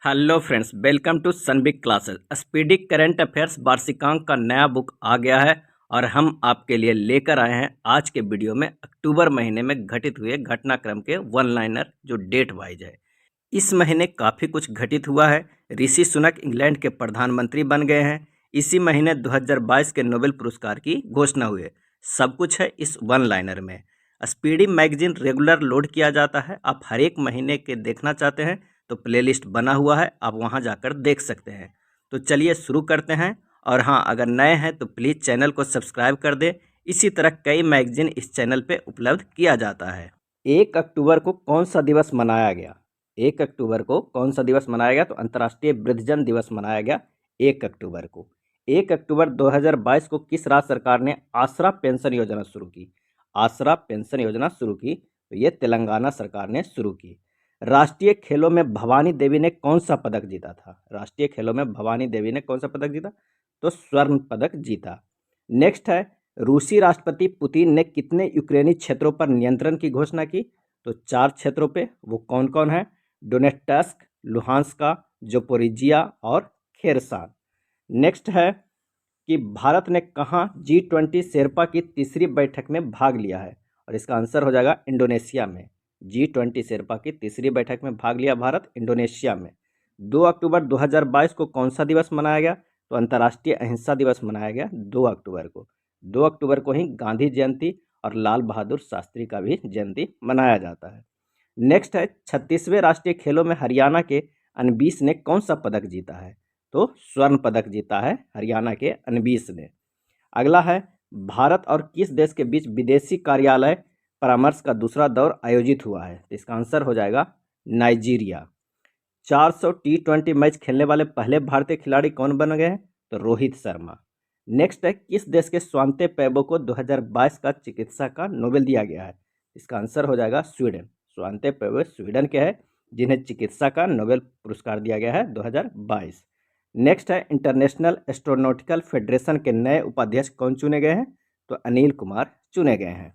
Hello friends, welcome to Sunbig classes. Speedy current affairs वार्षिकांक का नया बुक आ गया है और हम आपके लिए लेकर आए हैं आज के वीडियो में अक्टूबर महीने में घटित हुए घटनाक्रम के वन लाइनर जो डेट वाइज है। इस महीने काफ़ी कुछ घटित हुआ है। ऋषि सुनक इंग्लैंड के प्रधानमंत्री बन गए हैं। इसी महीने 2022 के नोबेल पुरस्कार की घोषणा हुई है। सब कुछ है इस वन लाइनर में। स्पीडी मैगजीन रेगुलर लोड किया जाता है। आप हर एक महीने के देखना चाहते हैं तो प्लेलिस्ट बना हुआ है, आप वहां जाकर देख सकते हैं। तो चलिए शुरू करते हैं। और हाँ, अगर नए हैं तो प्लीज़ चैनल को सब्सक्राइब कर दें। इसी तरह कई मैगजीन इस चैनल पे उपलब्ध किया जाता है। 1 अक्टूबर को कौन सा दिवस मनाया गया? 1 अक्टूबर को कौन सा दिवस मनाया गया? तो अंतर्राष्ट्रीय वृद्धजन दिवस मनाया गया 1 अक्टूबर को। 1 अक्टूबर 2022 को किस राज्य सरकार ने आसरा पेंशन योजना शुरू की? आसरा पेंशन योजना शुरू की तो ये तेलंगाना सरकार ने शुरू की। राष्ट्रीय खेलों में भवानी देवी ने कौन सा पदक जीता था? राष्ट्रीय खेलों में भवानी देवी ने कौन सा पदक जीता? तो स्वर्ण पदक जीता। नेक्स्ट है, रूसी राष्ट्रपति पुतिन ने कितने यूक्रेनी क्षेत्रों पर नियंत्रण की घोषणा की? तो 4 क्षेत्रों पे। वो कौन कौन है? डोनेट्स्क, लुहांस्का, जोपोरिजिया और खेरसान। नेक्स्ट है कि भारत ने कहाँ G20 शेरपा की तीसरी बैठक में भाग लिया है? और इसका आंसर हो जाएगा इंडोनेशिया में। G20 शेरपा की तीसरी बैठक में भाग लिया भारत इंडोनेशिया में। 2 अक्टूबर 2022 को कौन सा दिवस मनाया गया? तो अंतर्राष्ट्रीय अहिंसा दिवस मनाया गया 2 अक्टूबर को। 2 अक्टूबर को ही गांधी जयंती और लाल बहादुर शास्त्री का भी जयंती मनाया जाता है। नेक्स्ट है, 36वें राष्ट्रीय खेलों में हरियाणा के अनबीस ने कौन सा पदक जीता है? तो स्वर्ण पदक जीता है हरियाणा के अनबीस ने। अगला है, भारत और किस देश के बीच विदेशी कार्यालय परामर्श का दूसरा दौर आयोजित हुआ है? तो इसका आंसर हो जाएगा नाइजीरिया। 400 T20 मैच खेलने वाले पहले भारतीय खिलाड़ी कौन बन गए हैं? तो रोहित शर्मा। नेक्स्ट है, किस देश के स्वांते पैबो को 2022 का चिकित्सा का नोबेल दिया गया है? इसका आंसर हो जाएगा स्वीडन। स्वांते पैबो स्वीडन के हैं जिन्हें चिकित्सा का नोबेल पुरस्कार दिया गया है 2022। नेक्स्ट है, इंटरनेशनल एस्ट्रोनॉटिकल फेडरेशन के नए उपाध्यक्ष कौन चुने गए हैं? तो अनिल कुमार चुने गए हैं।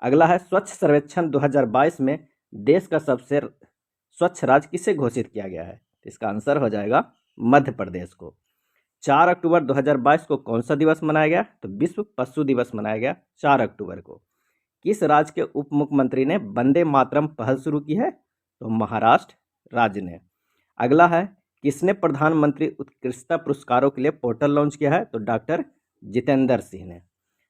अगला है, स्वच्छ सर्वेक्षण 2022 में देश का सबसे स्वच्छ राज्य किसे घोषित किया गया है? इसका आंसर हो जाएगा मध्य प्रदेश को। 4 अक्टूबर 2022 को कौन सा दिवस मनाया गया? तो विश्व पशु दिवस मनाया गया 4 अक्टूबर को। किस राज्य के उप मुख्यमंत्री ने वंदे मातरम पहल शुरू की है? तो महाराष्ट्र राज्य ने। अगला है, किसने प्रधानमंत्री उत्कृष्टता पुरस्कारों के लिए पोर्टल लॉन्च किया है? तो डॉक्टर जितेंद्र सिंह ने।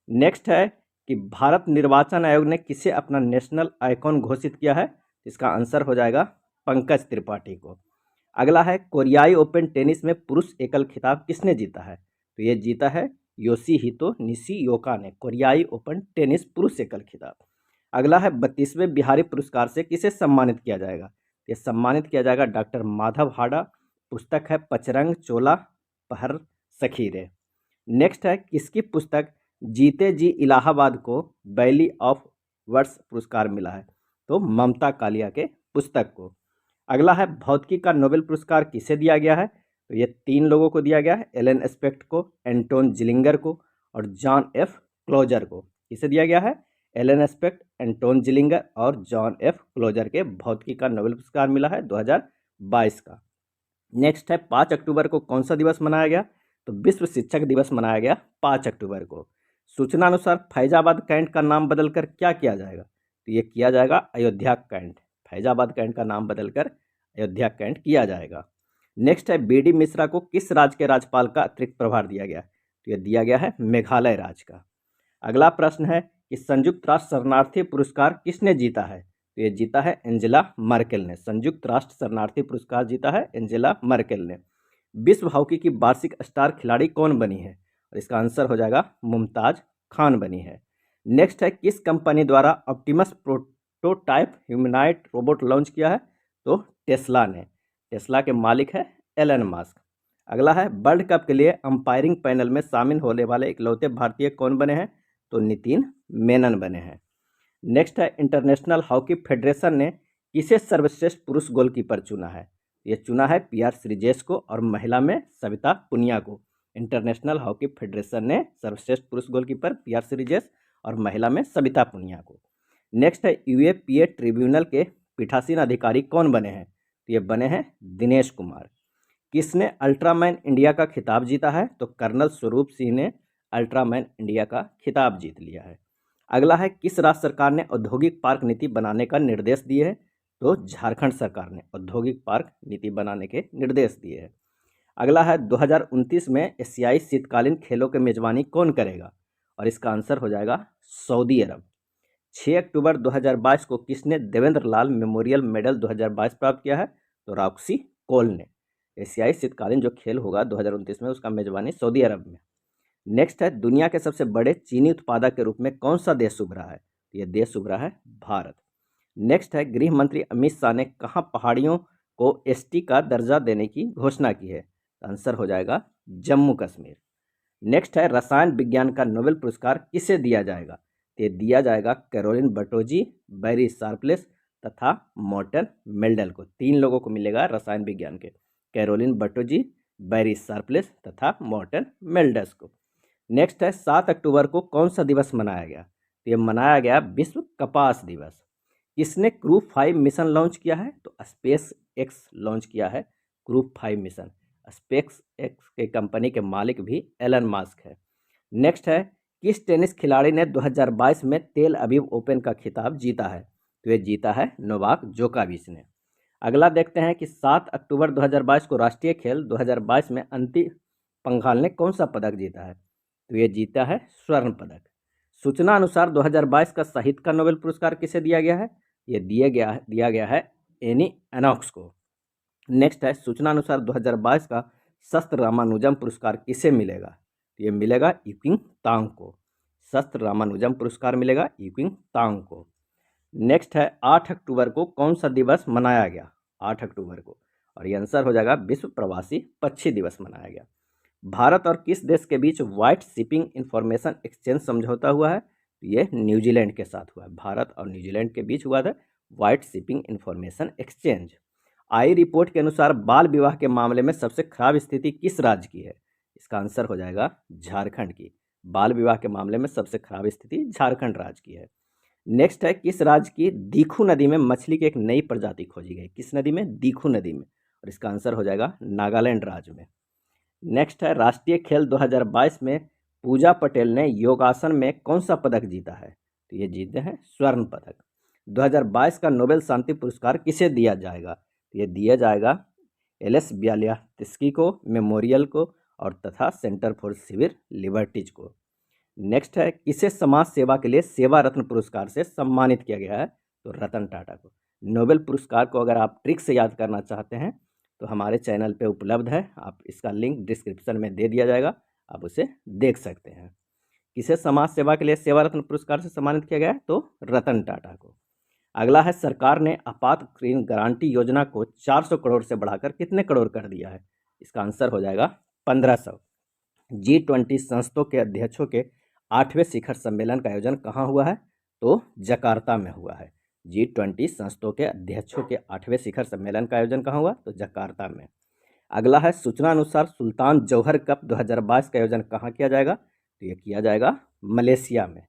नेक्स्ट है कि भारत निर्वाचन आयोग ने किसे अपना नेशनल आइकॉन घोषित किया है? इसका आंसर हो जाएगा पंकज त्रिपाठी को। अगला है, कोरियाई ओपन टेनिस में पुरुष एकल खिताब किसने जीता है? तो ये जीता है योशिहितो निशियोका ने, कोरियाई ओपन टेनिस पुरुष एकल खिताब। अगला है, 32वें बिहारी पुरस्कार से किसे सम्मानित किया जाएगा? ये सम्मानित किया जाएगा डॉक्टर माधव हाड़ा। पुस्तक है पचरंग चोला पहर सखी रे। नेक्स्ट है, किसकी पुस्तक जीते जी इलाहाबाद को वैली ऑफ वर्ड्स पुरस्कार मिला है? तो ममता कालिया के पुस्तक को। अगला है, भौतिकी का नोबेल पुरस्कार किसे दिया गया है? तो ये 3 लोगों को दिया गया है, एलन स्पेक्ट को, एंटोन जिलिंगर को और जॉन एफ क्लोजर को। किसे दिया गया है? एलन स्पेक्ट, एंटोन जिलिंगर और जॉन एफ क्लोजर के भौतिकी का नोबेल पुरस्कार मिला है 2022 का। नेक्स्ट है, 5 अक्टूबर को कौन सा दिवस मनाया गया? तो विश्व शिक्षक दिवस मनाया गया 5 अक्टूबर को। सूचना अनुसार फैजाबाद कैंट का नाम बदलकर क्या किया जाएगा? तो ये किया जाएगा अयोध्या कैंट। फैजाबाद कैंट का नाम बदलकर अयोध्या कैंट किया जाएगा। नेक्स्ट है, बीडी मिश्रा को किस राज्य के राज्यपाल का अतिरिक्त प्रभार दिया गया? तो यह दिया गया है मेघालय राज्य का। अगला प्रश्न है कि संयुक्त राष्ट्र शरणार्थी पुरस्कार किसने जीता है? तो ये जीता है एंजेला मर्केल ने। संयुक्त राष्ट्र शरणार्थी पुरस्कार जीता है एंजेला मर्केल ने। विश्व हॉकी की वार्षिक स्टार खिलाड़ी कौन बनी है? और इसका आंसर हो जाएगा मुमताज खान बनी है। नेक्स्ट है, किस कंपनी द्वारा Optimus prototype humanoid robot launch किया है? तो टेस्ला ने। टेस्ला के मालिक है एलन मस्क। अगला है, वर्ल्ड कप के लिए अंपायरिंग पैनल में शामिल होने वाले इकलौते भारतीय कौन बने हैं? तो नितिन मेनन बने हैं। नेक्स्ट है, इंटरनेशनल हॉकी फेडरेशन ने किसे सर्वश्रेष्ठ पुरुष गोलकीपर चुना है? ये चुना है पीआर श्रीजेश को और महिला में सविता पुनिया को। इंटरनेशनल हॉकी फेडरेशन ने सर्वश्रेष्ठ पुरुष गोलकीपर पीआर श्रीजेश और महिला में सविता पुनिया को। नेक्स्ट है, यूएपीए ट्रिब्यूनल के पीठासीन अधिकारी कौन बने हैं? तो ये बने हैं दिनेश कुमार। किसने अल्ट्रामैन इंडिया का खिताब जीता है? तो कर्नल स्वरूप सिंह ने अल्ट्रामैन इंडिया का खिताब जीत लिया है। अगला है, किस राज्य सरकार ने औद्योगिक पार्क नीति बनाने का निर्देश दिए है? तो झारखंड सरकार ने औद्योगिक पार्क नीति बनाने के निर्देश दिए हैं। अगला है, 2029 में एशियाई शीतकालीन खेलों की मेजबानी कौन करेगा? और इसका आंसर हो जाएगा सऊदी अरब। 6 अक्टूबर 2022 को किसने देवेंद्र लाल मेमोरियल मेडल 2022 प्राप्त किया है? तो रॉक्सी कॉल ने। एशियाई शीतकालीन जो खेल होगा 2029 में, उसका मेजबानी सऊदी अरब में। नेक्स्ट है, दुनिया के सबसे बड़े चीनी उत्पादक के रूप में कौन सा देश उभरा है? तो ये देश उभरा है भारत। नेक्स्ट है, गृह मंत्री अमित शाह ने कहाँ पहाड़ियों को एसटी का दर्जा देने की घोषणा की है? आंसर हो जाएगा जम्मू कश्मीर। नेक्स्ट है, रसायन विज्ञान का नोबेल पुरस्कार किसे दिया जाएगा? तो ये दिया जाएगा कैरोलिन बर्टोजी, बैरी शार्पलेस तथा मॉर्टन मेल्डल को। 3 लोगों को मिलेगा रसायन विज्ञान के, कैरोलिन बर्टोजी, बैरी शार्पलेस तथा मॉर्टन मेल्डस को। नेक्स्ट है, 7 अक्टूबर को कौन सा दिवस मनाया गया? तो ये मनाया गया विश्व कपास दिवस। किसने क्रू 5 मिशन लॉन्च किया है? तो स्पेस एक्स लॉन्च किया है क्रू 5 मिशन। स्पेस एक्स के कंपनी के मालिक भी एलन मास्क है। नेक्स्ट है, किस टेनिस खिलाड़ी ने 2022 में तेल अवीव ओपन का खिताब जीता है? तो ये जीता है नोवाक जोकोविच ने। अगला देखते हैं कि 7 अक्टूबर 2022 को राष्ट्रीय खेल 2022 में अंतिम पंघाल ने कौन सा पदक जीता है? तो ये जीता है स्वर्ण पदक। सूचना अनुसार 2022 का साहित्य का नोबेल पुरस्कार किसे दिया गया है? ये दिया गया है एनी एनॉक्स को। नेक्स्ट है, सूचना अनुसार 2022 का शस्त्र रामानुजम पुरस्कार किसे मिलेगा? तो ये मिलेगा यूकिंग तांग को। शस्त्र रामानुजम पुरस्कार मिलेगा यूकिंग तांग को। नेक्स्ट है, 8 अक्टूबर को कौन सा दिवस मनाया गया? 8 अक्टूबर को, और ये आंसर हो जाएगा विश्व प्रवासी पक्षी दिवस मनाया गया। भारत और किस देश के बीच व्हाइट शिपिंग इंफॉर्मेशन एक्सचेंज समझौता हुआ है? ये न्यूजीलैंड के साथ हुआ है। भारत और न्यूजीलैंड के बीच हुआ था व्हाइट शिपिंग इंफॉर्मेशन एक्सचेंज। आई रिपोर्ट के अनुसार बाल विवाह के मामले में सबसे खराब स्थिति किस राज्य की है? इसका आंसर हो जाएगा झारखंड की। बाल विवाह के मामले में सबसे खराब स्थिति झारखंड राज्य की है। नेक्स्ट है, किस राज्य की दीखू नदी में मछली की एक नई प्रजाति खोजी गई? किस नदी में? दीखू नदी में, और इसका आंसर हो जाएगा नागालैंड राज्य में। नेक्स्ट है, राष्ट्रीय खेल 2022 में पूजा पटेल ने योगासन में कौन सा पदक जीता है? तो ये जीते हैं स्वर्ण पदक। 2022 का नोबेल शांति पुरस्कार किसे दिया जाएगा? तो ये दिया जाएगा एल.एस. ब्यालियात्स्की को, मेमोरियल को और तथा सेंटर फॉर सिविल लिबर्टीज को। नेक्स्ट है, किसे समाज सेवा के लिए सेवा रत्न पुरस्कार से सम्मानित किया गया है? तो रतन टाटा को। नोबेल पुरस्कार को अगर आप ट्रिक से याद करना चाहते हैं तो हमारे चैनल पे उपलब्ध है, आप इसका लिंक डिस्क्रिप्शन में दे दिया जाएगा, आप उसे देख सकते हैं। किसे समाज सेवा के लिए सेवा रत्न पुरस्कार से सम्मानित किया गया है? तो रतन टाटा को। अगला है, सरकार ने आपातकालीन गारंटी योजना को 400 करोड़ से बढ़ाकर कितने करोड़ कर दिया है? इसका आंसर हो जाएगा 1500। G20 संस्थों के अध्यक्षों के 8वें शिखर सम्मेलन का आयोजन कहाँ हुआ है? तो जकार्ता में हुआ है। G20 संस्थों के अध्यक्षों के 8वें शिखर सम्मेलन का आयोजन कहाँ हुआ? तो जकार्ता में। अगला है, सूचना अनुसार सुल्तान जौहर कप 2022 का आयोजन कहाँ किया जाएगा? तो ये किया जाएगा मलेशिया में।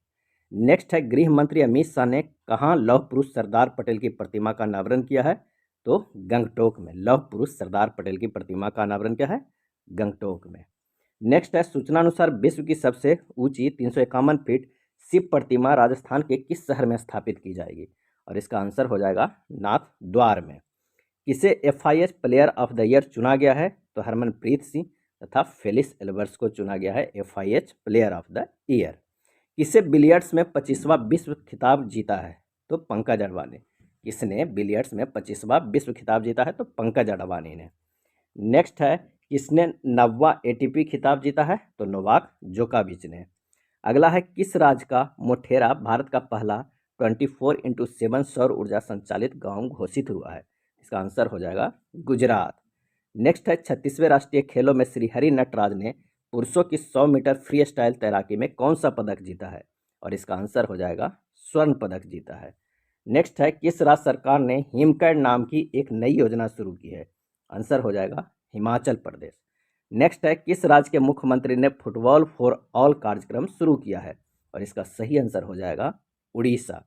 नेक्स्ट है, गृह मंत्री अमित शाह ने कहाँ लौह पुरुष सरदार पटेल की प्रतिमा का अनावरण किया है? तो गंगटोक में। लौह पुरुष सरदार पटेल की प्रतिमा का अनावरण क्या है? गंगटोक में। नेक्स्ट है, सूचना अनुसार विश्व की सबसे ऊंची 351 फीट शिव प्रतिमा राजस्थान के किस शहर में स्थापित की जाएगी? और इसका आंसर हो जाएगा नाथ द्वार में। किसे FIH player of the year चुना गया है? तो हरमनप्रीत सिंह तथा फेलिस एल्बर्ट्स को चुना गया है FIH player of the year. किसे बिलियर्ड्स में 25वां विश्व खिताब जीता है? तो पंकज अडवाणी। किसने बिलियर्ड्स में 25वां विश्व खिताब जीता है? तो पंकज अडवाणी ने। नेक्स्ट है, किसने 9वां ATP खिताब जीता है? तो नोवाक जोकोविच ने। अगला है, किस राज्य का मोटेरा भारत का पहला 24x7 सौर ऊर्जा संचालित गांव घोषित हुआ है? इसका आंसर हो जाएगा गुजरात। नेक्स्ट है, 36वें राष्ट्रीय खेलों में श्रीहरि नटराज ने पुरुषों की 100 मीटर फ्री स्टाइल तैराकी में कौन सा पदक जीता है? और इसका आंसर हो जाएगा स्वर्ण पदक जीता है। नेक्स्ट है, किस राज्य सरकार ने हिमकैड नाम की एक नई योजना शुरू की है? आंसर हो जाएगा हिमाचल प्रदेश। नेक्स्ट है, किस राज्य के मुख्यमंत्री ने फुटबॉल फॉर ऑल कार्यक्रम शुरू किया है? और इसका सही आंसर हो जाएगा उड़ीसा।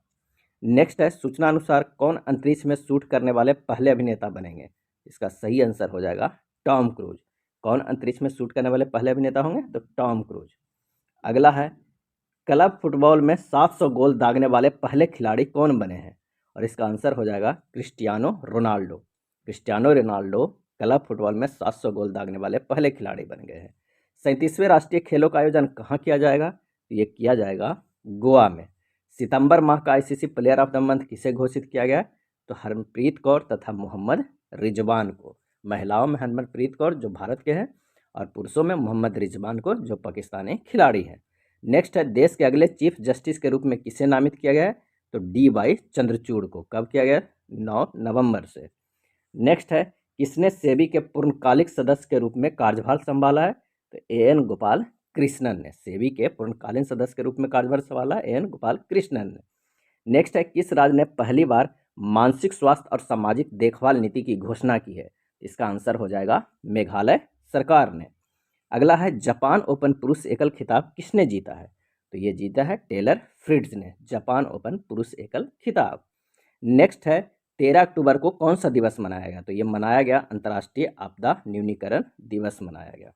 नेक्स्ट है, सूचना अनुसार कौन अंतरिक्ष में शूट करने वाले पहले अभिनेता बनेंगे? इसका सही आंसर हो जाएगा टॉम क्रूज। कौन अंतरिक्ष में शूट करने वाले पहले अभिनेता होंगे? तो टॉम क्रूज। अगला है क्लब फुटबॉल में 700 गोल दागने वाले पहले खिलाड़ी कौन बने हैं? और इसका आंसर हो जाएगा Cristiano Ronaldo. Cristiano Ronaldo club football में 700 गोल दागने वाले पहले खिलाड़ी बन गए हैं। 37वें राष्ट्रीय खेलों का आयोजन कहाँ किया जाएगा? तो ये किया जाएगा गोवा में। सितंबर माह का ICC player of the month किसे घोषित किया गया? तो हरमनप्रीत कौर तथा मोहम्मद रिजवान को। महिलाओं में हरमनप्रीत कौर जो भारत के हैं, और पुरुषों में मोहम्मद रिजवान को जो पाकिस्तानी खिलाड़ी हैं। नेक्स्ट है देश के अगले चीफ जस्टिस के रूप में किसे नामित किया गया है? तो डी वाई चंद्रचूड़ को। कब किया गया? 9 नवंबर से। नेक्स्ट है किसने सेबी के पूर्णकालिक सदस्य के रूप में कार्यभार संभाला है? तो एएन गोपाल कृष्णन ने सेबी के पूर्णकालीन सदस्य के रूप में कार्यभार संभाला एएन गोपाल कृष्णन ने। नेक्स्ट है किस राज्य ने पहली बार मानसिक स्वास्थ्य और सामाजिक देखभाल नीति की घोषणा की है? इसका आंसर हो जाएगा मेघालय सरकार ने। अगला है जापान ओपन पुरुष एकल खिताब किसने जीता है? तो ये जीता है टेलर फ्रिट्ज ने जापान ओपन पुरुष एकल खिताब। नेक्स्ट है 13 अक्टूबर को कौन सा दिवस मनाया गया? तो ये मनाया गया अंतर्राष्ट्रीय आपदा न्यूनीकरण दिवस मनाया गया।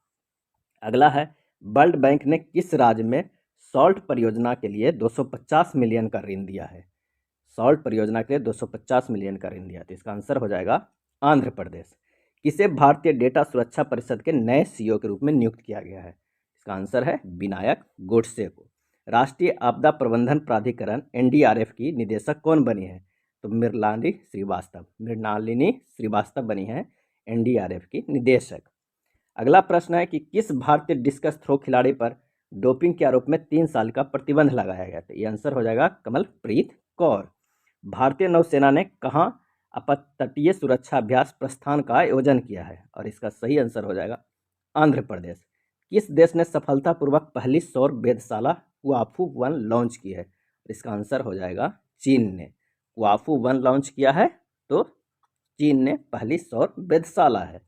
अगला है वर्ल्ड बैंक ने किस राज्य में सॉल्ट परियोजना के लिए 250 मिलियन का ऋण दिया है? सॉल्ट परियोजना के लिए 250 मिलियन का ऋण दिया। तो इसका आंसर हो जाएगा आंध्र प्रदेश। किसे भारतीय डेटा सुरक्षा परिषद के नए सीईओ के रूप में नियुक्त किया गया है? इसका आंसर है विनायक गोडसे को। राष्ट्रीय आपदा प्रबंधन प्राधिकरण एनडीआरएफ की निदेशक कौन बनी है? तो मृणालिनी श्रीवास्तव बनी है एनडीआरएफ की निदेशक। अगला प्रश्न है कि किस भारतीय डिस्कस थ्रो खिलाड़ी पर डोपिंग के आरोप में 3 साल का प्रतिबंध लगाया गया? तो ये आंसर हो जाएगा कमलप्रीत कौर। भारतीय नौसेना ने कहाँ अपतटीय सुरक्षा अभ्यास प्रस्थान का आयोजन किया है? और इसका सही आंसर हो जाएगा आंध्र प्रदेश। किस देश ने सफलतापूर्वक पहली सौर वेधशाला क्वाफू-1 लॉन्च की है? इसका आंसर हो जाएगा चीन ने। क्वाफू-1 लॉन्च किया है तो चीन ने पहली सौर वेधशाला है।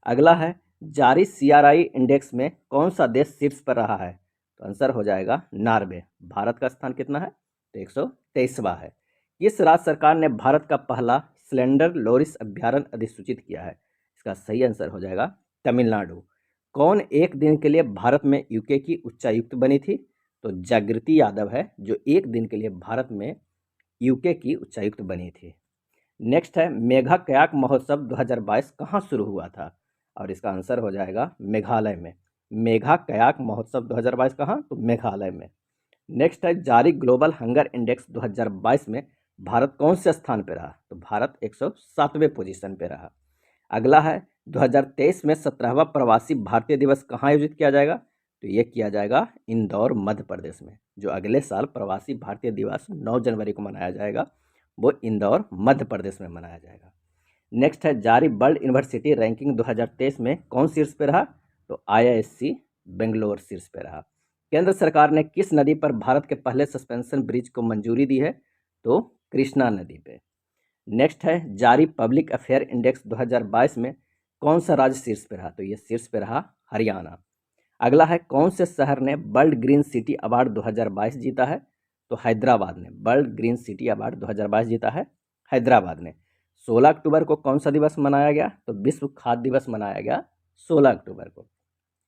अगला है जारी सीआरआई इंडेक्स में कौन सा देश शीर्ष पर रहा है? तो आंसर हो जाएगा नॉर्वे। भारत का स्थान कितना है? तो 123वां है। किस राज्य सरकार ने भारत का पहला सिलेंडर लोरिस अभ्यारण्य अधिसूचित किया है? इसका सही आंसर हो जाएगा तमिलनाडु। कौन एक दिन के लिए भारत में यूके की उच्चायुक्त बनी थी? तो जागृति यादव है जो एक दिन के लिए भारत में यूके की उच्चायुक्त बनी थी। नेक्स्ट है मेघा कयाक महोत्सव 2022 कहाँ शुरू हुआ था? और इसका आंसर हो जाएगा मेघालय में। मेघा कयाक महोत्सव 2022 कहाँ? तो मेघालय में। नेक्स्ट है जारी ग्लोबल हंगर इंडेक्स 2022 में भारत कौन से स्थान पे रहा? तो भारत 107वें पोजीशन पे रहा। अगला है 2023 में 17वां प्रवासी भारतीय दिवस कहाँ आयोजित किया जाएगा? तो ये किया जाएगा इंदौर मध्य प्रदेश में। जो अगले साल प्रवासी भारतीय दिवस 9 जनवरी को मनाया जाएगा वो इंदौर मध्य प्रदेश में मनाया जाएगा। नेक्स्ट है जारी वर्ल्ड यूनिवर्सिटी रैंकिंग 2023 में कौन शीर्ष पे रहा? तो आईआईएससी बेंगलोर शीर्ष पे रहा। केंद्र सरकार ने किस नदी पर भारत के पहले सस्पेंशन ब्रिज को मंजूरी दी है? तो कृष्णा नदी पे। नेक्स्ट है जारी पब्लिक अफेयर इंडेक्स 2022 में कौन सा राज्य शीर्ष पे रहा? तो ये शीर्ष पे रहा हरियाणा। अगला है कौन से शहर ने वर्ल्ड ग्रीन सिटी अवार्ड 2022 जीता है? तो हैदराबाद ने वर्ल्ड ग्रीन सिटी अवार्ड 2022 जीता है हैदराबाद ने। 16 अक्टूबर को कौन सा दिवस मनाया गया? तो विश्व खाद्य दिवस मनाया गया 16 अक्टूबर को।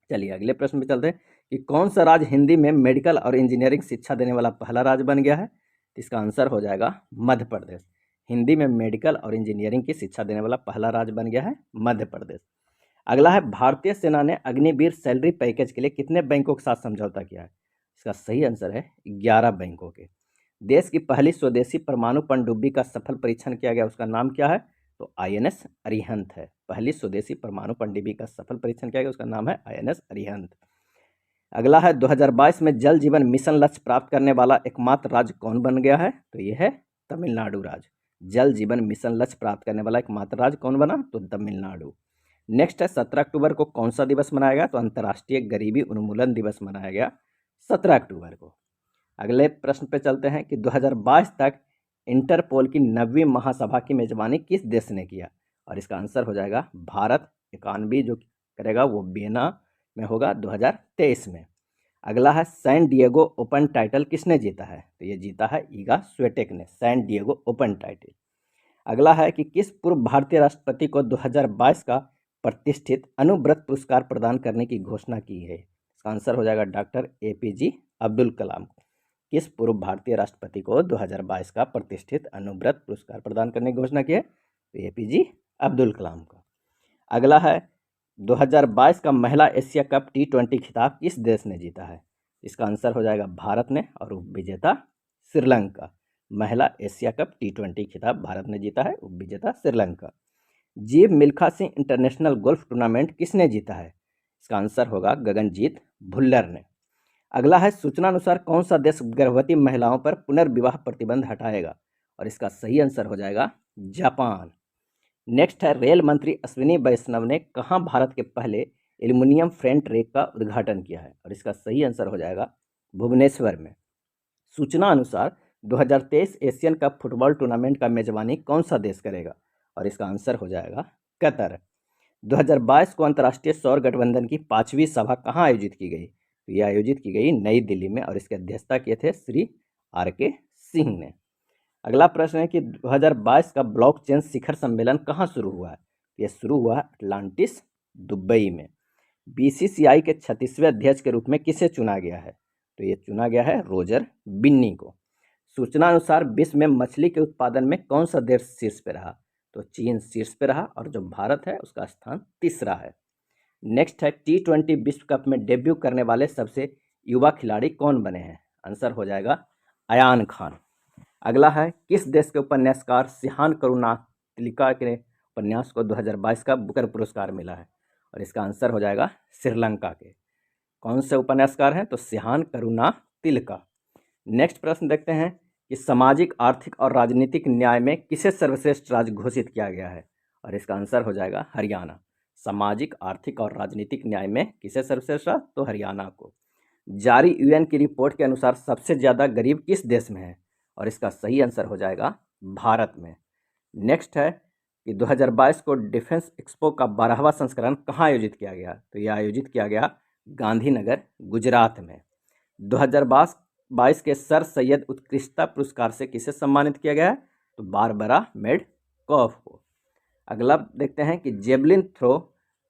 चलिए अगले प्रश्न पे चलते हैं कि कौन सा राज्य हिंदी में मेडिकल और इंजीनियरिंग शिक्षा देने वाला पहला राज्य बन गया है? तो इसका आंसर हो जाएगा मध्य प्रदेश। हिंदी में मेडिकल और इंजीनियरिंग की शिक्षा देने वाला पहला राज्य बन गया है मध्य प्रदेश। अगला है भारतीय सेना ने अग्निवीर सैलरी पैकेज के लिए कितने बैंकों के साथ समझौता किया है? इसका सही आंसर है 11 बैंकों के। देश की पहली स्वदेशी परमाणु पनडुब्बी का सफल परीक्षण किया गया, उसका नाम क्या है? तो आईएनएस अरिहंत है। पहली स्वदेशी परमाणु पनडुब्बी का सफल परीक्षण किया गया, उसका नाम है आईएनएस अरिहंत। अगला है 2022 में जल जीवन मिशन लक्ष्य प्राप्त करने वाला एकमात्र राज्य कौन बन गया है? तो यह है तमिलनाडु राज्य। जल जीवन मिशन लक्ष्य प्राप्त करने वाला एकमात्र राज्य कौन बना? तो तमिलनाडु। नेक्स्ट है 17 अक्टूबर को कौन सा दिवस मनाया गया? तो अंतर्राष्ट्रीय गरीबी उन्मूलन दिवस मनाया गया 17 अक्टूबर को। अगले प्रश्न पे चलते हैं कि 2022 तक इंटरपोल की 9वीं महासभा की मेजबानी किस देश ने किया? और इसका आंसर हो जाएगा भारत। 91 जो करेगा वो वियना में होगा 2023 में। अगला है सैन डिएगो ओपन टाइटल किसने जीता है? तो ये जीता है ईगा स्विएटेक ने सैन डिएगो ओपन टाइटल। अगला है कि किस पूर्व भारतीय राष्ट्रपति को 2022 का प्रतिष्ठित अनुव्रत पुरस्कार प्रदान करने की घोषणा की है? इसका आंसर हो जाएगा डॉक्टर APJ अब्दुल कलाम को। किस पूर्व भारतीय राष्ट्रपति को 2022 का प्रतिष्ठित अनुव्रत पुरस्कार प्रदान करने की घोषणा की है? तो APJ अब्दुल कलाम को। अगला है 2022 का महिला एशिया कप T20 खिताब किस देश ने जीता है? इसका आंसर हो जाएगा भारत ने, और उपविजेता श्रीलंका। महिला एशिया कप T20 खिताब भारत ने जीता है, उपविजेता श्रीलंका। जीव Milkha Singh international golf tournament किसने जीता है? इसका आंसर होगा गगनजीत भुल्लर ने। अगला है सूचना अनुसार कौन सा देश गर्भवती महिलाओं पर पुनर्विवाह प्रतिबंध हटाएगा? और इसका सही आंसर हो जाएगा जापान। नेक्स्ट है रेल मंत्री अश्विनी वैष्णव ने कहाँ भारत के पहले एल्युमिनियम फ्रेट ट्रैक का उद्घाटन किया है? और इसका सही आंसर हो जाएगा भुवनेश्वर में। सूचना अनुसार 2023 एशियन कप फुटबॉल टूर्नामेंट का मेजबानी कौन सा देश करेगा? और इसका आंसर हो जाएगा कतर। 2022 को अंतर्राष्ट्रीय सौर गठबंधन की 5वीं सभा कहाँ आयोजित की गई? तो यह आयोजित की गई नई दिल्ली में, और इसकी अध्यक्षता किए थे श्री RK सिंह ने। अगला प्रश्न है कि 2022 का ब्लॉकचेन शिखर सम्मेलन कहाँ शुरू हुआ है? यह शुरू हुआ है अटलांटिस, दुबई में। BCCI के 36वें अध्यक्ष के रूप में किसे चुना गया है? तो ये चुना गया है रोजर बिन्नी को। सूचना अनुसार विश्व में मछली के उत्पादन में कौन सा देश शीर्ष पे रहा? तो चीन शीर्ष पे रहा, और जो भारत है उसका स्थान तीसरा है। नेक्स्ट है T20 विश्व कप में डेब्यू करने वाले सबसे युवा खिलाड़ी कौन बने हैं? आंसर हो जाएगा अयान खान। अगला है किस देश के उपन्यासकार सिहान करुणातिलका के उपन्यास को 2022 का बुकर पुरस्कार मिला है? और इसका आंसर हो जाएगा श्रीलंका के। कौन से उपन्यासकार हैं? तो सिहान करुणातिलका। नेक्स्ट प्रश्न देखते हैं कि सामाजिक, आर्थिक और राजनीतिक न्याय में किसे सर्वश्रेष्ठ राज्य घोषित किया गया है? और इसका आंसर हो जाएगा हरियाणा। सामाजिक, आर्थिक और राजनीतिक न्याय में किसे सर्वश्रेष्ठ राज्य? तो हरियाणा को। जारी UN की रिपोर्ट के अनुसार सबसे ज़्यादा गरीब किस देश में है? और इसका सही आंसर हो जाएगा भारत में। नेक्स्ट है कि 2022 को डिफेंस एक्सपो का 12वां संस्करण कहाँ आयोजित किया गया? तो यह आयोजित किया गया गांधीनगर, गुजरात में। 2022 के सर सैयद उत्कृष्टता पुरस्कार से किसे सम्मानित किया गया है? तो बारबरा मेडकॉफ को। अगला देखते हैं कि जेवलिन थ्रो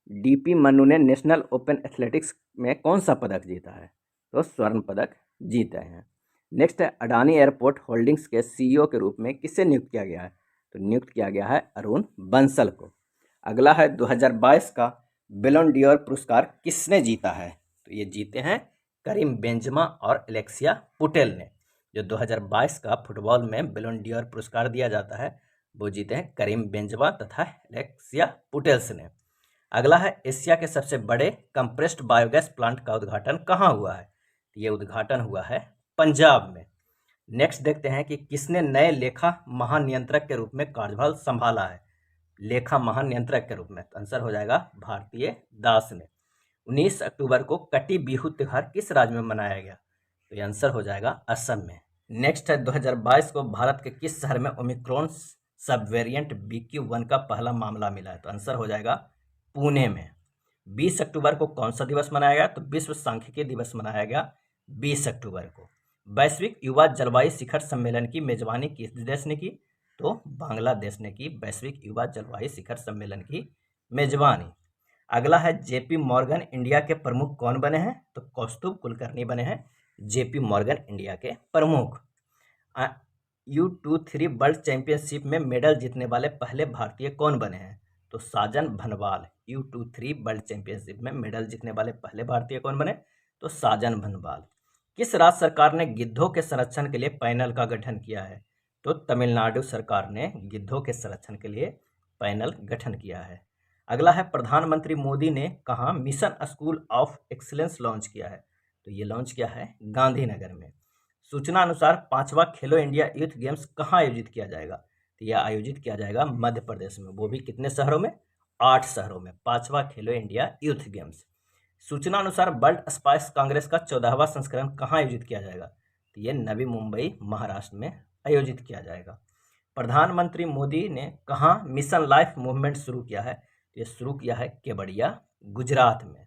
DP मन्नू ने नेशनल ओपन एथलेटिक्स में कौन सा पदक जीता है? तो स्वर्ण पदक जीते हैं। नेक्स्ट है अडानी एयरपोर्ट होल्डिंग्स के CEO के रूप में किसे नियुक्त किया गया है? तो नियुक्त किया गया है अरुण बंसल को। अगला है 2022 का बैलोन ड'ओर पुरस्कार किसने जीता है? तो ये जीते हैं करीम बेंजेमा और एलेक्सिया पुटेल ने। जो 2022 का फुटबॉल में बैलोन ड'ओर पुरस्कार दिया जाता है वो जीते हैं करीम बेंजेमा तथा एलेक्सिया पुटेल्स ने। अगला है एशिया के सबसे बड़े कंप्रेस्ड बायोगैस प्लांट का उद्घाटन कहाँ हुआ है? ये उद्घाटन हुआ है पंजाब में। नेक्स्ट देखते हैं कि किसने नए लेखा महानियंत्रक के रूप में कार्यभार संभाला है? लेखा महानियंत्रक के रूप में आंसर हो जाएगा भारतीय दास ने। 19 अक्टूबर को कटी बिहू त्योहार किस राज्य में मनाया गया? तो ये आंसर हो जाएगा असम में। नेक्स्ट है 2022 को भारत के किस शहर में ओमिक्रॉन सब वेरिएंट BQ.1 का पहला मामला मिला है? तो आंसर हो जाएगा पुणे में। 20 अक्टूबर को कौन सा दिवस मनाया गया? तो विश्व सांख्यिकी दिवस मनाया गया 20 अक्टूबर को। वैश्विक युवा जलवायु शिखर सम्मेलन की मेजबानी किस देश ने की? तो बांग्लादेश ने की वैश्विक युवा जलवायु शिखर सम्मेलन की मेजबानी। अगला है JP मॉर्गन इंडिया के प्रमुख कौन बने हैं? तो कौस्तुभ कुलकर्णी बने हैं JP मॉर्गन इंडिया के प्रमुख। U23 वर्ल्ड चैंपियनशिप में मेडल जीतने वाले पहले भारतीय कौन बने हैं? तो साजन भनवाल। U23 वर्ल्ड चैंपियनशिप में मेडल जीतने वाले पहले भारतीय कौन बने? तो साजन भनवाल। किस राज्य सरकार ने गिद्धों के संरक्षण के लिए पैनल का गठन किया है? तो तमिलनाडु सरकार ने गिद्धों के संरक्षण के लिए पैनल गठन किया है। अगला है प्रधानमंत्री मोदी ने कहाँ mission school of excellence launch किया है? तो ये लॉन्च किया है गांधीनगर में। सूचना अनुसार 5वां खेलो इंडिया यूथ गेम्स कहाँ आयोजित किया जाएगा? तो यह आयोजित किया जाएगा मध्य प्रदेश में। वो भी कितने शहरों में? 8 शहरों में 5वां खेलो इंडिया यूथ गेम्स। सूचना अनुसार वर्ल्ड स्पाइस कांग्रेस का 14वां संस्करण कहाँ आयोजित किया जाएगा? तो ये नवी मुंबई, महाराष्ट्र में आयोजित किया जाएगा। प्रधानमंत्री मोदी ने कहाँ मिशन लाइफ मूवमेंट शुरू किया है? तो ये शुरू किया है केवड़िया, गुजरात में।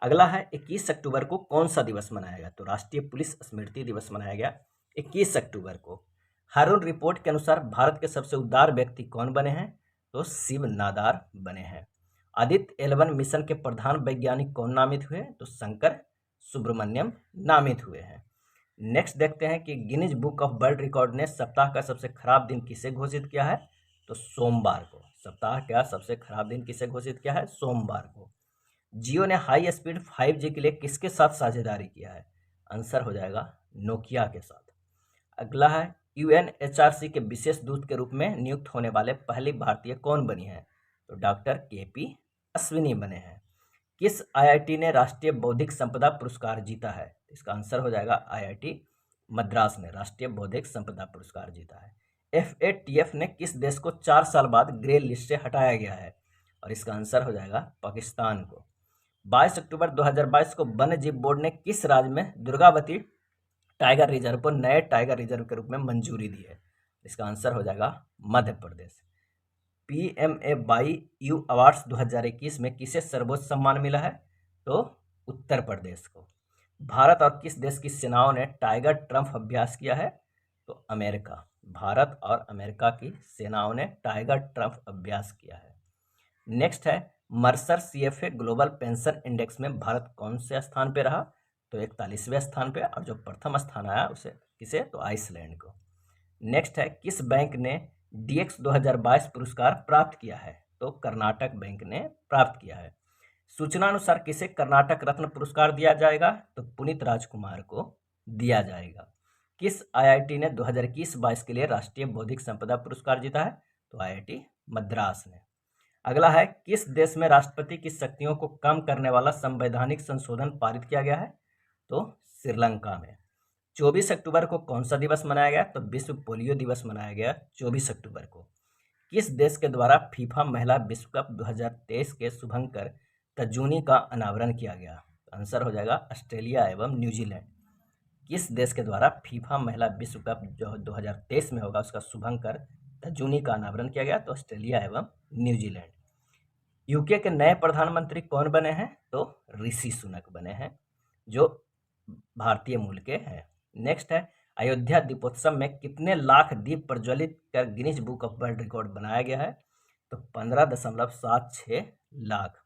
अगला है 21 अक्टूबर को कौन सा दिवस मनाया गया? तो राष्ट्रीय पुलिस स्मृति दिवस मनाया गया 21 अक्टूबर को। हारून रिपोर्ट के अनुसार भारत के सबसे उदार व्यक्ति कौन बने हैं? तो शिव नादार बने हैं। आदित्य L1 मिशन के प्रधान वैज्ञानिक कौन नामित हुए? तो शंकर सुब्रमण्यम नामित हुए हैं। नेक्स्ट देखते हैं कि Guinness book of world record ने सप्ताह का सबसे खराब दिन किसे घोषित किया है? तो सोमवार को। सप्ताह का सबसे खराब दिन किसे घोषित किया है? सोमवार को। जियो ने हाई स्पीड 5G के लिए किसके साथ साझेदारी किया है? आंसर हो जाएगा नोकिया के साथ। अगला है UNHRC के विशेष दूत के रूप में नियुक्त होने वाले पहली भारतीय कौन बनी है? तो डॉक्टर KP अश्विनी बने हैं। किस IIT ने राष्ट्रीय बौद्धिक संपदा पुरस्कार जीता है? इसका आंसर हो जाएगा IIT मद्रास ने राष्ट्रीय बौद्धिक संपदा पुरस्कार जीता है। FATF ने किस देश को 4 साल बाद ग्रे लिस्ट से हटाया गया है? और इसका आंसर हो जाएगा पाकिस्तान को। 22 अक्टूबर 2022 को वन्य जीव बोर्ड ने किस राज्य में दुर्गावती टाइगर रिजर्व को नए टाइगर रिजर्व के रूप में मंजूरी दी है? इसका आंसर हो जाएगा मध्य प्रदेश। PMAYU अवार्ड्स 2021 में किसे सर्वोच्च सम्मान मिला है? तो उत्तर प्रदेश को। भारत और किस देश की सेनाओं ने टाइगर ट्रम्प अभ्यास किया है? तो अमेरिका। भारत और अमेरिका की सेनाओं ने टाइगर ट्रम्प अभ्यास किया है। नेक्स्ट है Mercer CFA global pension index में भारत कौन से स्थान पे रहा? तो 41वें स्थान पे। और जो प्रथम स्थान आया उसे किसे? तो आइसलैंड को। नेक्स्ट है किस बैंक ने DX 2022 पुरस्कार प्राप्त किया है? तो कर्नाटक बैंक ने प्राप्त किया है। सूचना अनुसार किसे कर्नाटक रत्न पुरस्कार दिया जाएगा? तो पुनीत राजकुमार को दिया जाएगा। किस IIT ने 2021-22 के लिए राष्ट्रीय बौद्धिक संपदा पुरस्कार जीता है? तो IIT मद्रास ने। अगला है किस देश में राष्ट्रपति की शक्तियों को कम करने वाला संवैधानिक संशोधन पारित किया गया है? तो श्रीलंका में। 24 अक्टूबर को कौन सा दिवस मनाया गया? तो विश्व पोलियो दिवस मनाया गया 24 अक्टूबर को। किस देश के द्वारा फीफा महिला विश्व कप 2023 के शुभंकर तर्जुनी का अनावरण किया गया? आंसर हो जाएगा ऑस्ट्रेलिया एवं न्यूजीलैंड। किस देश के द्वारा फीफा महिला विश्व कप जो 2023 में होगा उसका शुभंकर तर्जुनी का अनावरण किया गया? तो ऑस्ट्रेलिया एवं न्यूजीलैंड। यूके के नए प्रधानमंत्री कौन बने हैं? तो ऋषि सुनक बने हैं जो भारतीय मूल के हैं। नेक्स्ट है अयोध्या दीपोत्सव में कितने लाख दीप प्रज्वलित कर Guinness book of world record बनाया गया है? तो 15.76 लाख।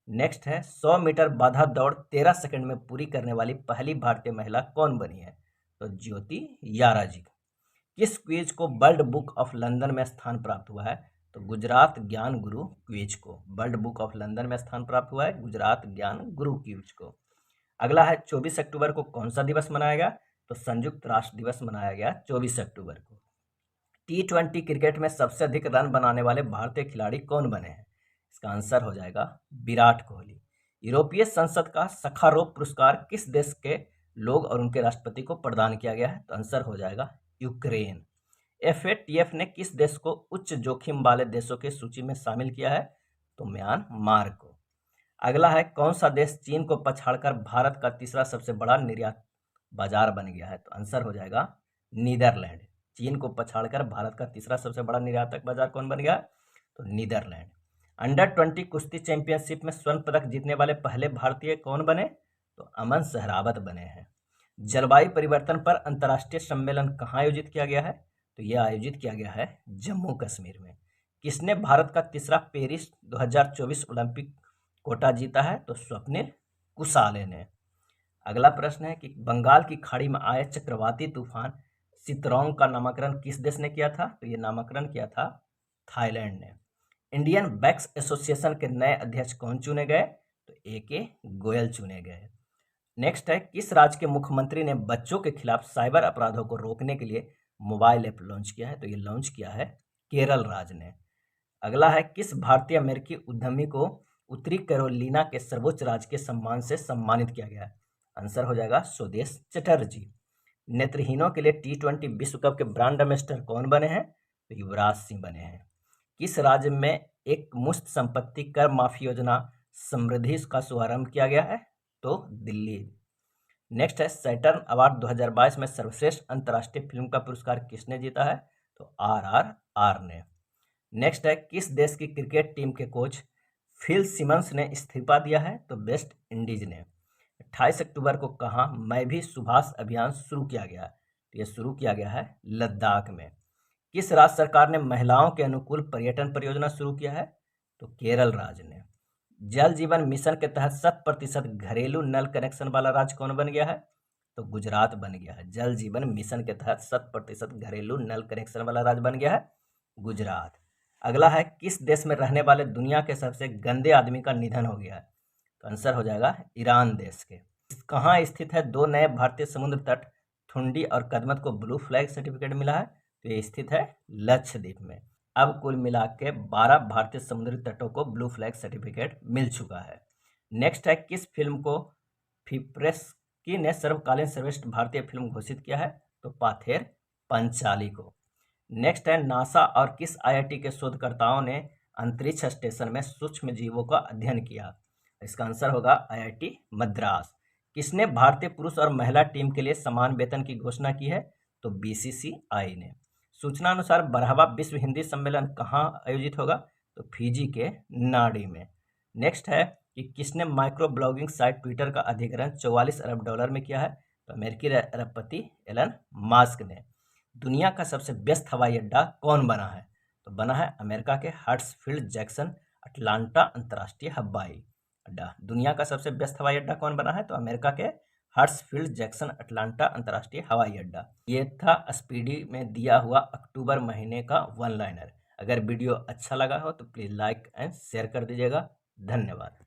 नेक्स्ट है 100 मीटर बाधा दौड़ 13 सेकंड में पूरी करने वाली पहली भारतीय महिला कौन बनी है? तो ज्योति यारा जी। किस क्विज को वर्ल्ड बुक ऑफ लंदन में स्थान प्राप्त हुआ है? तो गुजरात ज्ञान गुरु क्विज को वर्ल्ड बुक ऑफ लंदन में स्थान प्राप्त हुआ है गुजरात ज्ञान गुरु क्विज को। अगला है 24 अक्टूबर को कौन सा दिवस मनाया गया? तो संयुक्त राष्ट्र दिवस मनाया गया 24 अक्टूबर को। T20 क्रिकेट में सबसे अधिक रन बनाने वाले भारतीय खिलाड़ी कौन बने हैं? इसका आंसर हो जाएगा विराट कोहली। यूरोपीय संसद का सखारोव पुरस्कार किस देश के लोग और उनके राष्ट्रपति को प्रदान किया गया है? तो आंसर हो जाएगा यूक्रेन। FATF ने किस देश को उच्च जोखिम वाले देशों की सूची में शामिल किया है? तो म्यांमार को। अगला है कौन सा देश चीन को पछाड़कर भारत का तीसरा सबसे बड़ा निर्यात बाजार बन गया है? तो आंसर हो जाएगा नीदरलैंड। चीन को पछाड़कर भारत का तीसरा सबसे बड़ा निर्यातक बाजार कौन बन गया? तो नीदरलैंड। अंडर 20 कुश्ती चैंपियनशिप में स्वर्ण पदक जीतने वाले पहले भारतीय कौन बने? तो अमन सहरावत बने हैं। जलवायु परिवर्तन पर अंतर्राष्ट्रीय सम्मेलन कहाँ आयोजित किया गया है? तो यह आयोजित किया गया है जम्मू कश्मीर में। किसने भारत का तीसरा पेरिस 2024 ओलंपिक कोटा जीता है? तो स्वप्निल कुसाले ने। अगला प्रश्न है कि बंगाल की खाड़ी में आए चक्रवाती तूफान सितरौंग का नामकरण किस देश ने किया था? तो ये नामकरण किया था थाईलैंड ने। इंडियन बैक्स एसोसिएशन के नए अध्यक्ष कौन चुने गए? तो AK गोयल चुने गए। नेक्स्ट है किस राज्य के मुख्यमंत्री ने बच्चों के खिलाफ साइबर अपराधों को रोकने के लिए मोबाइल ऐप लॉन्च किया है? तो ये लॉन्च किया है केरल राज्य ने। अगला है किस भारतीय अमेरिकी उद्यमी को उत्तरी कैरोलिना के सर्वोच्च राजकीय सम्मान से सम्मानित किया गया है? आंसर हो जाएगा स्वदेश चटर्जी। नेत्रहीनों के लिए T20 विश्व कप के ब्रांड एम्बेसडर कौन बने हैं? तो युवराज सिंह बने हैं। किस राज्य में एक मुश्त संपत्ति कर माफी योजना समृद्धि का शुभारंभ किया गया है? तो दिल्ली। नेक्स्ट है सैटर्न अवार्ड 2022 में सर्वश्रेष्ठ अंतर्राष्ट्रीय फिल्म का पुरस्कार किसने जीता है? तो RRR ने। नेक्स्ट है किस देश की क्रिकेट टीम के कोच फिल सिमंस ने इस्तीफा दिया है? तो वेस्ट इंडीज ने। 28 अक्टूबर को कहाँ मैं भी सुभाष अभियान शुरू किया गया? तो ये शुरू किया गया है लद्दाख में। किस राज्य सरकार ने महिलाओं के अनुकूल पर्यटन परियोजना शुरू किया है? तो केरल राज्य ने। जल जीवन मिशन के तहत 100% घरेलू नल कनेक्शन वाला राज्य कौन बन गया है? तो गुजरात बन गया है। जल जीवन मिशन के तहत 100% घरेलू नल कनेक्शन वाला राज्य बन गया है गुजरात। अगला है, किस देश में रहने वाले दुनिया के सबसे गंदे आदमी का निधन हो गया है? तो आंसर हो जाएगा ईरान देश के। कहाँ स्थित है दो नए भारतीय समुद्र तट थुंडी और कदमत को ब्लू फ्लैग सर्टिफिकेट मिला है? तो ये स्थित है लक्षद्वीप में। अब कुल मिला के 12 भारतीय समुद्री तटों को ब्लू फ्लैग सर्टिफिकेट मिल चुका है। नेक्स्ट है, किस फिल्म को फिप्रेस्की ने सर्वकालीन श्रेष्ठ भारतीय फिल्म घोषित किया है? तो पाथेर पंचाली को। नेक्स्ट है, नासा और किस आईआईटी के शोधकर्ताओं ने अंतरिक्ष स्टेशन में सूक्ष्म जीवों का अध्ययन किया? इसका आंसर होगा आईआईटी मद्रास। किसने भारतीय पुरुष और महिला टीम के लिए समान वेतन की घोषणा की है? तो बीसीसीआई ने। सूचना अनुसार 12वां विश्व हिंदी सम्मेलन कहाँ आयोजित होगा? तो फिजी के नाडी में। नेक्स्ट है कि किसने माइक्रो ब्लॉगिंग साइट ट्विटर का अधिग्रहण 44 अरब डॉलर में किया है? तो अमेरिकी अरबपति एलन मास्क ने। दुनिया का सबसे व्यस्त हवाई अड्डा कौन बना है? तो बना है अमेरिका के हर्ट्सफील्ड जैक्सन अटलांटा अंतर्राष्ट्रीय हवाई अड्डा। दुनिया का सबसे व्यस्त हवाई अड्डा कौन बना है? तो अमेरिका के हर्ट्सफील्ड जैक्सन अटलांटा अंतर्राष्ट्रीय हवाई अड्डा। ये था स्पीडी में दिया हुआ अक्टूबर महीने का वन लाइनर। अगर वीडियो अच्छा लगा हो तो प्लीज़ लाइक एंड शेयर कर दीजिएगा। धन्यवाद।